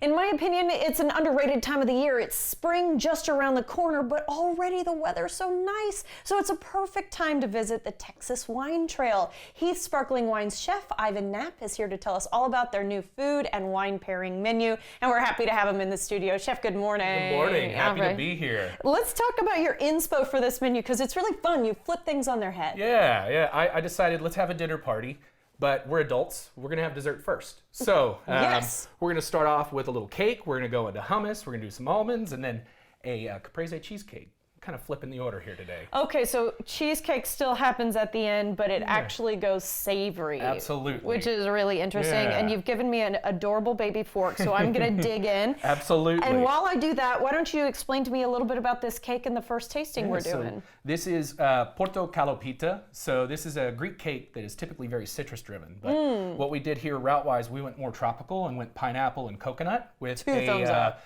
In my opinion, it's an underrated time of the year. It's spring just around the corner, but already the weather's so nice. So it's a perfect time to visit the Texas Wine Trail. Heath Sparkling Wines chef Ivan Knapp is here to tell us all about their new food and wine pairing menu. And we're happy to have him in the studio. Chef, good morning. Good morning. Happy to be here. Let's talk about your inspo for this menu because it's really fun. You flip things on their head. Yeah. I decided let's have a dinner party. But we're adults. We're going to have dessert first. So yes. We're going to start off with a little cake. We're going to go into hummus. We're going to do some almonds and then a caprese cheesecake. Kind of flipping the order here today. Okay, so cheesecake still happens at the end, but it actually goes savory. Absolutely. Which is really interesting. Yeah. And you've given me an adorable baby fork, so I'm going to dig in. Absolutely. And while I do that, why don't you explain to me a little bit about this cake and the first tasting we're doing? So this is Porto Calopita. So this is a Greek cake that is typically very citrus driven. But what we did here route-wise, we went more tropical and went pineapple and coconut with thumbs up.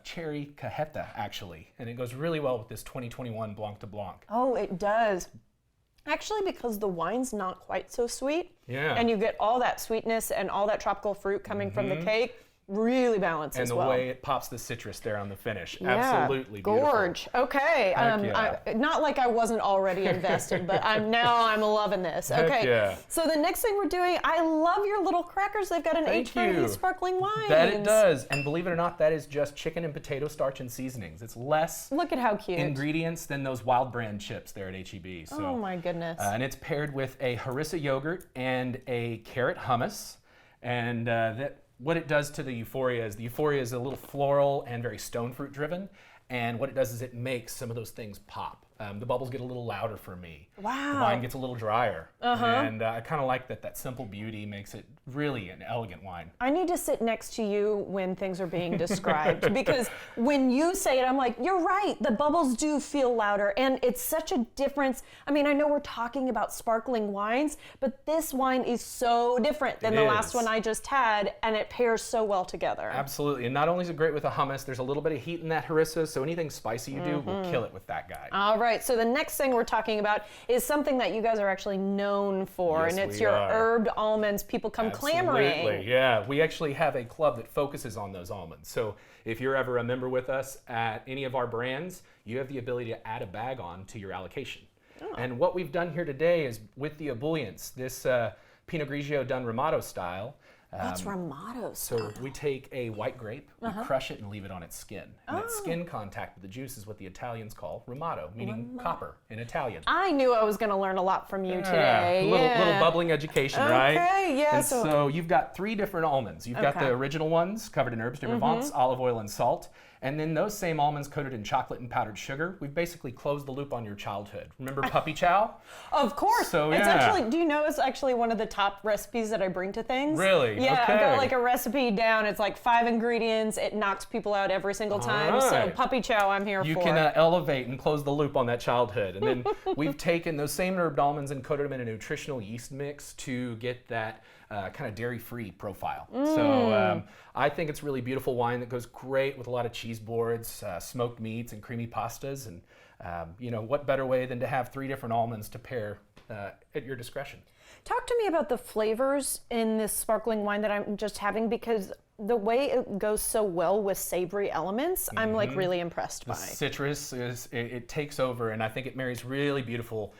Cherry cajeta, actually. And it goes really well with this 2021 Blanc de Blanc. Oh, it does. Actually, because the wine's not quite so sweet. Yeah. And you get all that sweetness and all that tropical fruit coming from the cake. Really balanced as well. And the way it pops the citrus there on the finish. Yeah, absolutely beautiful. Gorge. Okay. Yeah. Not like I wasn't already invested, but I'm loving this. Heck okay. yeah. So the next thing we're doing, I love your little crackers. They've got an H for Heath Sparkling Wines. That it does. And believe it or not, that is just chicken and potato starch and seasonings. It's less Look at how cute. ingredients than those Wild Brand chips there at HEB. So, oh my goodness. And it's paired with a harissa yogurt and a carrot hummus. And what it does to the euphoria is a little floral and very stone fruit driven. And what it does is it makes some of those things pop. The bubbles get a little louder for me. Wow. The wine gets a little drier. And I kind of like that simple beauty makes it really an elegant wine. I need to sit next to you when things are being described because when you say it, I'm like, you're right. The bubbles do feel louder and it's such a difference. I mean, I know we're talking about sparkling wines, but this wine is so different than the last one I just had and it pairs so well together. Absolutely. And not only is it great with a hummus, there's a little bit of heat in that harissa, so anything spicy you do will kill it with that guy. All right. So the next thing we're talking about is something that you guys are actually known for, Yes, and it's we your are. herbed almonds. People come clamoring. Absolutely, yeah. We actually have a club that focuses on those almonds. So if you're ever a member with us at any of our brands, you have the ability to add a bag on to your allocation. Oh. And what we've done here today is with the ebullience, this Pinot Grigio done Ramato style. What's Ramato So style? we take a white grape, we crush it and leave it on its skin. And its skin contact with the juice is what the Italians call Ramato, meaning copper in Italian. I knew I was going to learn a lot from you today. Little bubbling education, right? Okay, yeah. And so you've got 3 different almonds. You've got the original ones covered in herbes de Provence, olive oil, and salt. And then those same almonds coated in chocolate and powdered sugar. We've basically closed the loop on your childhood. Remember puppy chow? Of course. So, It's yeah. actually, do you know it's actually one of the top recipes that I bring to things? Really? Yeah, Okay. I've got like a recipe down. It's like 5 ingredients. It knocks people out every single time. So right. puppy chow, I'm here You for. can elevate and close the loop on that childhood. And then we've taken those same herbed almonds and coated them in a nutritional yeast mix to get that kind of dairy-free profile. So I think it's really beautiful wine that goes great with a lot of cheese boards, smoked meats, and creamy pastas. And what better way than to have 3 different almonds to pair at your discretion. Talk to me about the flavors in this sparkling wine that I'm just having because the way it goes so well with savory elements, I'm like really impressed by. Citrus, it takes over, and I think it marries really beautiful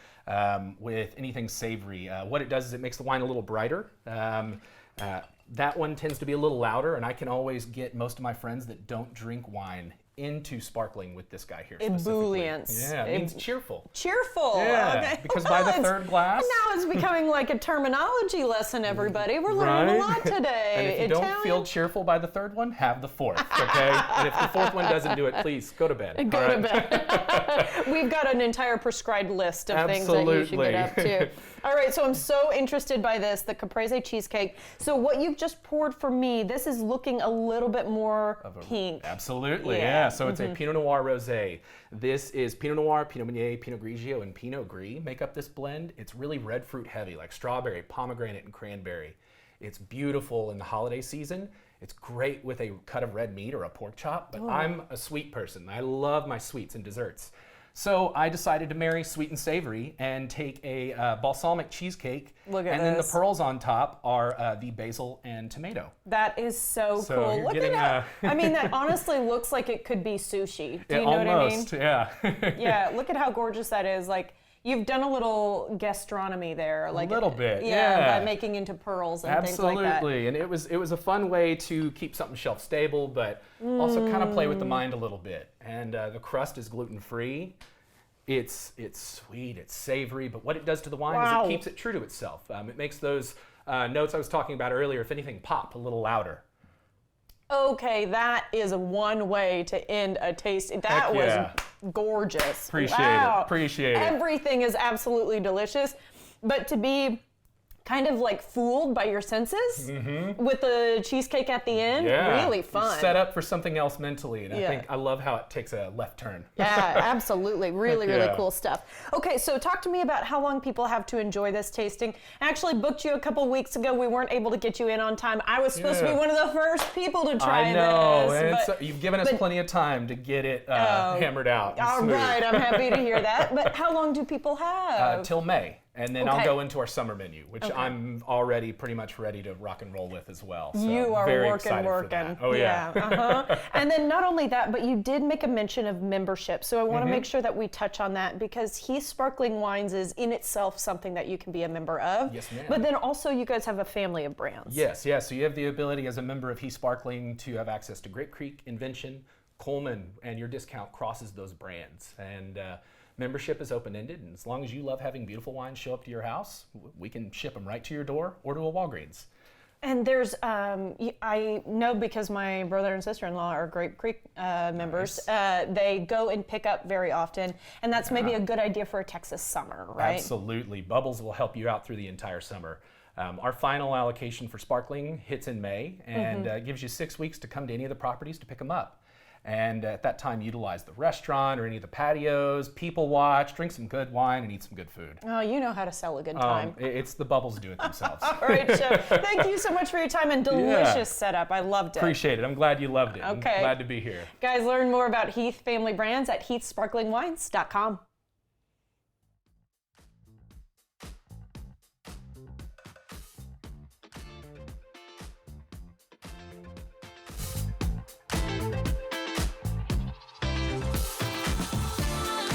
with anything savory. What it does is it makes the wine a little brighter. That one tends to be a little louder, and I can always get most of my friends that don't drink wine into sparkling with this guy here specifically. Ebullience. Yeah, it means cheerful. Cheerful. Yeah, okay. because by the third glass... Now it's becoming like a terminology lesson, everybody. We're learning a lot today. And if you don't feel cheerful by the third one, have the fourth, okay? And if the fourth one doesn't do it, please go to bed. Go to bed. We've got an entire prescribed list of things that you should get up to. All right, so I'm so interested by this, the caprese cheesecake. So what you've just poured for me, this is looking a little bit more pink. Absolutely, yeah. So it's a Pinot Noir Rosé. This is Pinot Noir, Pinot Meunier, Pinot Grigio, and Pinot Gris make up this blend. It's really red fruit heavy, like strawberry, pomegranate, and cranberry. It's beautiful in the holiday season. It's great with a cut of red meat or a pork chop, but I'm a sweet person. I love my sweets and desserts. So I decided to marry sweet and savory and take a balsamic cheesecake. Look at and then the this. pearls on top are the basil and tomato. That is so So cool. you're Look getting, at that. I mean, that honestly looks like it could be sushi. Do you know almost, what I mean? yeah. Yeah, look at how gorgeous that is. Like, you've done a little gastronomy there. Like little bit, Yeah, yeah. by making into pearls and Absolutely. things like that. And it was a fun way to keep something shelf stable, but also kind of play with the mind a little bit. And the crust is gluten-free. It's sweet, it's savory, but what it does to the wine Wow. is it keeps it true to itself. It makes those notes I was talking about earlier, if anything, pop a little louder. Okay, that is one way to end a tasting. That Heck was yeah. gorgeous. Appreciate Wow. it. Appreciate it. Everything is absolutely delicious, but to be kind of like fooled by your senses with the cheesecake at the end, really fun. Set up for something else mentally, and Yeah. I love how it takes a left turn. Yeah, absolutely. Really, really Yeah. cool stuff. Okay, so talk to me about how long people have to enjoy this tasting. I actually booked you a couple weeks ago. We weren't able to get you in on time. I was supposed to be Yeah. one of the first people to try I know, this. and but- you've given us plenty of time to get it hammered out. and all smooth. right, I'm happy to hear that. But how long do people have? Till May, and then Okay. I'll go into our summer menu, which I'm already pretty much ready to rock and roll with as well. So You are very working. excited for that. Oh yeah. Uh-huh. And then not only that, but you did make a mention of membership. So I want to make sure that we touch on that because Heath Sparkling Wines is in itself something that you can be a member of. Yes, ma'am. But then also you guys have a family of brands. Yes. So you have the ability as a member of Heath Sparkling to have access to Grape Creek, Invention, Coleman, and your discount crosses those brands. And membership is open-ended, and as long as you love having beautiful wines show up to your house, we can ship them right to your door or to a Walgreens. And there's, I know because my brother and sister-in-law are Grape Creek members, they go and pick up very often, and that's maybe a good idea for a Texas summer, right? Absolutely. Bubbles will help you out through the entire summer. Our final allocation for sparkling hits in May and gives you 6 weeks to come to any of the properties to pick them up. And at that time, utilize the restaurant or any of the patios, people watch, drink some good wine, and eat some good food. Oh, you know how to sell a good time. It's the bubbles do it themselves. All right, Chef. Thank you so much for your time and delicious setup. I loved it. Appreciate it. I'm glad you loved it. Okay. I'm glad to be here. Guys, learn more about Heath Family Brands at heathsparklingwines.com.